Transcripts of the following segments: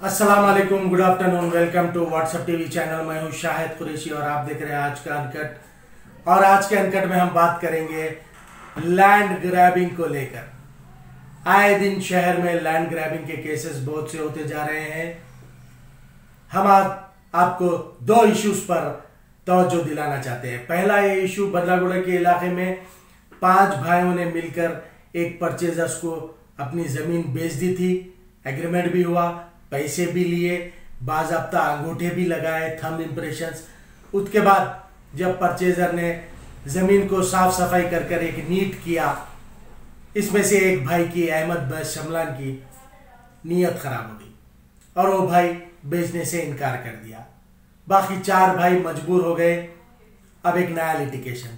अस्सलाम वालेकुम, good afternoon, welcome to WhatsApp TV channel. मैं हूं शाहिद कुरैशी और आप देख रहे हैं आज का अनकट। और आज के अनकट में हम बात करेंगे लैंड ग्रैबिंग को लेकर। आए दिन शहर में लैंड ग्रैबिंग के केसेस बहुत से होते जा रहे हैं। हम आपको दो इश्यूज पर तवज्जो दिलाना चाहते हैं। पहला ये इशू बदलागुड़ा के इलाके में 5 भाइयों ने मिलकर एक परचेजर्स को अपनी जमीन बेच दी थी। एग्रीमेंट भी हुआ, पैसे भी लिए, बाज़ाब्ता अंगूठे भी लगाए, थंब इम्प्रेशंस। उसके बाद जब परचेजर ने जमीन को साफ सफाई कर कर एक नीट किया, इसमें से एक भाई की, अहमद बस शमलान की, नीयत खराब हो गई और वो भाई बेचने से इनकार कर दिया। बाकी 4 भाई मजबूर हो गए। अब एक नया लिटिगेशन,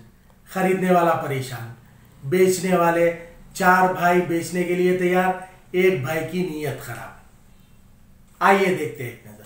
खरीदने वाला परेशान, बेचने वाले 4 भाई बेचने के लिए तैयार, एक भाई की नीयत खराब। आइए देखते हैं एक नजर।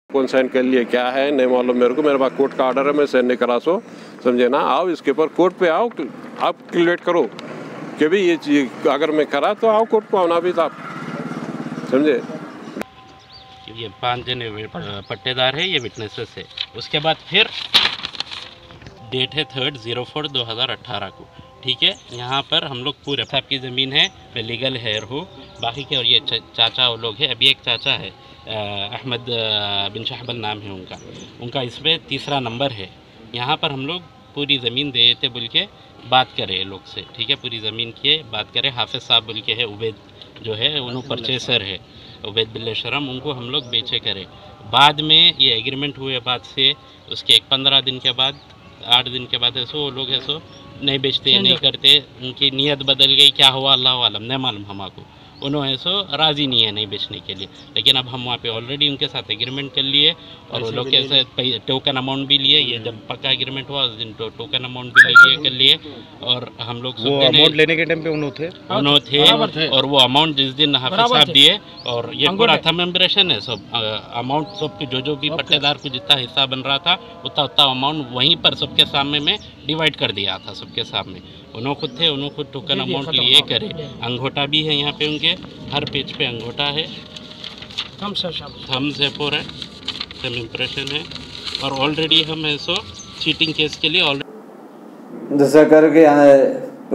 कौन साइन कर लिए, क्या है नहीं मालूम मेरे को। मेरे पास कोर्ट का ऑर्डर है, मैं साइन नहीं करा सो, समझे ना। आओ इसके ऊपर कोर्ट पे आओ, आप क्लियर करो कि भी ये चीज अगर मैं करा तो आओ कोर्ट पे आना भी था, समझे। ये 5 जने पट्टेदार है, ये विटनेसेस है। उसके बाद फिर डेट है 3/04/2018 को, ठीक है। यहाँ पर हम लोग पूरे साहब की ज़मीन है, मैं लीगल हेयर हूँ, बाकी के और ये चाचा वो लोग हैं। अभी एक चाचा है, अहमद बिन शहबल नाम है उनका इसमें 3रा नंबर है। यहाँ पर हम लोग पूरी ज़मीन दे देते बोल के बात करें लोग से, ठीक है। पूरी ज़मीन की बात करें, हाफिज़ साहब बोल के है, उबैद जो है उन्होंने परचेसर है, उबैद बिल्ला शरम, उनको हम लोग बेचे करें। बाद में ये एग्रीमेंट हुए बाद से उसके 15 दिन के बाद, 8 दिन के बाद ऐसो वो लोग ऐसो नहीं बेचते, नहीं करते, उनकी नीयत बदल गई, क्या हुआ अल्लाह आलम, नहीं मालूम हमको। उन्होंने सो राज़ी नहीं है नहीं बेचने के लिए। लेकिन अब हम वहाँ पे ऑलरेडी उनके साथ एग्रीमेंट कर लिए और वो लोग के साथ टोकन अमाउंट भी लिए। ये जब पक्का एग्रीमेंट हुआ उस दिन टोकन अमाउंट भी ले लिए कर लिए। और हम लोग वो अमाउंट लेने के टाइम पे उन्होंने थे और वो अमाउंट जिस दिन हाफिज साहब दिए और ये पूरा थंब इम्प्रेशन है सब अमाउंट सबके जो भी पट्टेदार को जितना हिस्सा बन रहा था उतना अमाउंट वहीं पर सबके सामने में डिवाइड कर दिया था सबके सामने। उन्होंने खुद थे, उन्होंने खुद टोकन अमाउंट लिए करे। अंगूठा भी है यहाँ पे, उनके हर पेज पे अंगूठा है, थम्स है, पूरा सब इम्प्रेशन है। और ऑलरेडी हम ऐसो चीटिंग केस के लिए ऑलरेडी दशा करके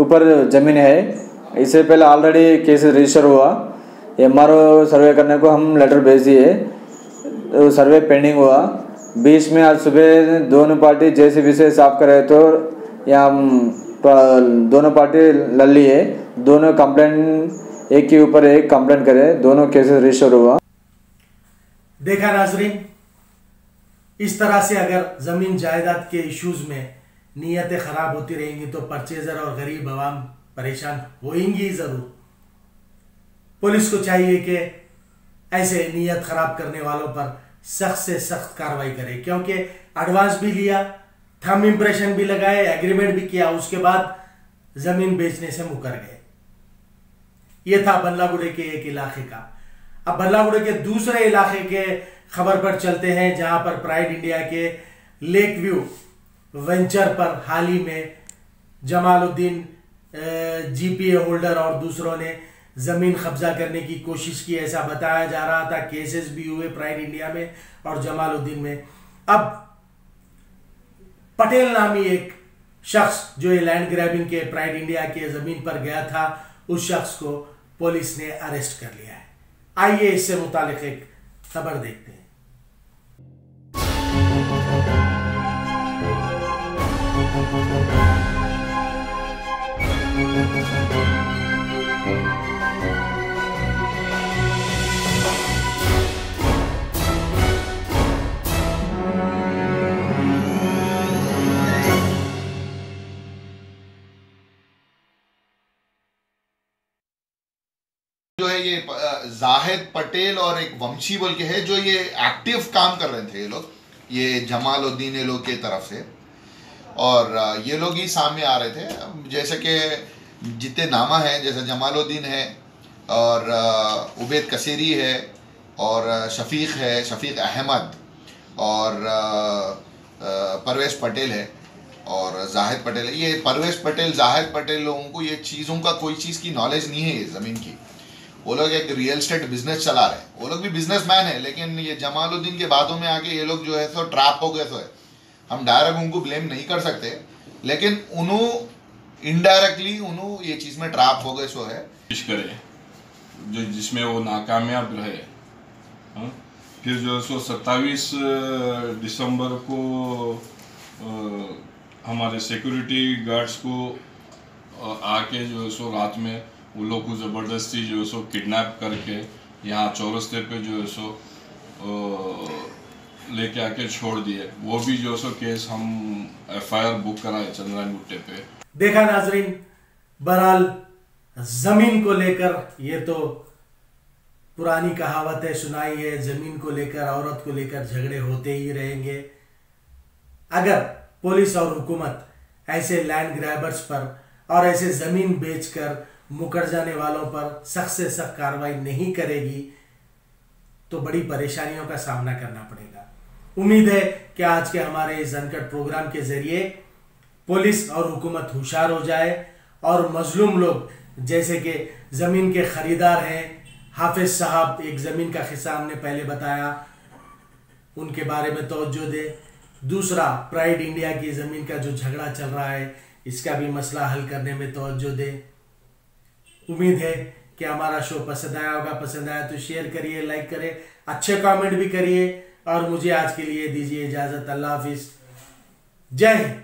ऊपर ज़मीन है, इससे पहले ऑलरेडी केस रजिस्टर हुआ। MRO सर्वे करने को हम लेटर भेज दिए, सर्वे पेंडिंग हुआ। बीच में आज सुबह दोनों पार्टी JCB से साफ करे तो यहाँ दोनों पार्टी लड़ लिए, दोनों कंप्लेंट एक के ऊपर एक कंप्लेंट करे, दोनों केसेस रजिस्टर हुआ। देखा नाजरीन, इस तरह से अगर जमीन जायदाद के इश्यूज में नीयतें खराब होती रहेंगी तो परचेजर और गरीब आवाम परेशान होंगी जरूर। पुलिस को चाहिए कि ऐसे नीयत खराब करने वालों पर सख्त से सख्त कार्रवाई करे, क्योंकि एडवांस भी लिया, थंब इंप्रेशन भी लगाए, एग्रीमेंट भी किया, उसके बाद जमीन बेचने से मुकर गए। यह था बल्लागुड़े के एक इलाके का। अब बल्लागुड़े के दूसरे इलाके के खबर पर चलते हैं, जहां पर प्राइड इंडिया के लेक व्यू वेंचर पर हाल ही में जमालुद्दीन GPA होल्डर और दूसरों ने जमीन कब्जा करने की कोशिश की, ऐसा बताया जा रहा था। केसेस भी हुए प्राइड इंडिया में और जमालुद्दीन में। अब पटेल नामी एक शख्स जो ये लैंड ग्रैबिंग के प्राइड इंडिया के जमीन पर गया था, उस शख्स को पुलिस ने अरेस्ट कर लिया है। आइए इससे मुतालिक एक खबर देखते हैं। जो है ये जाहिद पटेल और एक वंशी बोल के है, जो ये एक्टिव काम कर रहे थे ये लोग, ये जमालुद्दीन ये लोग की तरफ से, और ये लोग ही सामने आ रहे थे। जैसे कि जितने नामा है, जैसे जमालुद्दीन है और उबैद कसेरी है और शफीक अहमद और परवेश पटेल है और जाहिद पटेल है। ये परवेश पटेल, जाहिद पटेल लोगों को ये चीज़ों का कोई चीज़ की नॉलेज नहीं है, ये ज़मीन की। वो लोग एक रियल एस्टेट बिजनेस चला रहे हैं, वो लोग भी बिजनेसमैन है, लेकिन ये जमालुद्दीन के बातों में आके ये लोग जो है सो ट्रैप हो गए। तो है, हम डायरेक्ट उनको ब्लेम नहीं कर सकते, लेकिन उन्होंने इनडायरेक्टली उन्होंने ये चीज़ में ट्रैप हो गए। सो है करे जो जिसमें वो नाकामयाब रहे। फिर जो सो 27 दिसंबर को हमारे सिक्योरिटी गार्ड्स को आके जो सो रात में उन लोग को ज़बरदस्ती जो सो किडनैप करके यहाँ चौरस्ते पे जो सो लेके आके छोड़ दिए। वो भी जो सो केस हम FIR बुक कराए चंद्रायन गुट्टे पे। देखा नाजरीन, बहरहाल जमीन को लेकर ये तो पुरानी कहावत है, सुनाई है, जमीन को लेकर, औरत को लेकर झगड़े होते ही रहेंगे। अगर पुलिस और हुकूमत ऐसे लैंड ग्रैबर्स पर और ऐसे जमीन बेचकर मुकर जाने वालों पर सख्त से सख्त कार्रवाई नहीं करेगी तो बड़ी परेशानियों का सामना करना पड़ेगा। उम्मीद है कि आज के हमारे इस अनकट प्रोग्राम के जरिए पुलिस और हुकूमत होशियार हो जाए और मजलूम लोग, जैसे कि जमीन के खरीदार हैं हाफिज साहब, एक जमीन का किस्सा हमने पहले बताया, उनके बारे में तवज्जो दे। दूसरा, प्राइड इंडिया की जमीन का जो झगड़ा चल रहा है, इसका भी मसला हल करने में तवज्जो दे। उम्मीद है कि हमारा शो पसंद आया होगा। पसंद आया तो शेयर करिए, लाइक करें, अच्छे कमेंट भी करिए और मुझे आज के लिए दीजिए इजाजत। अल्लाह हाफिज, जय हिंद।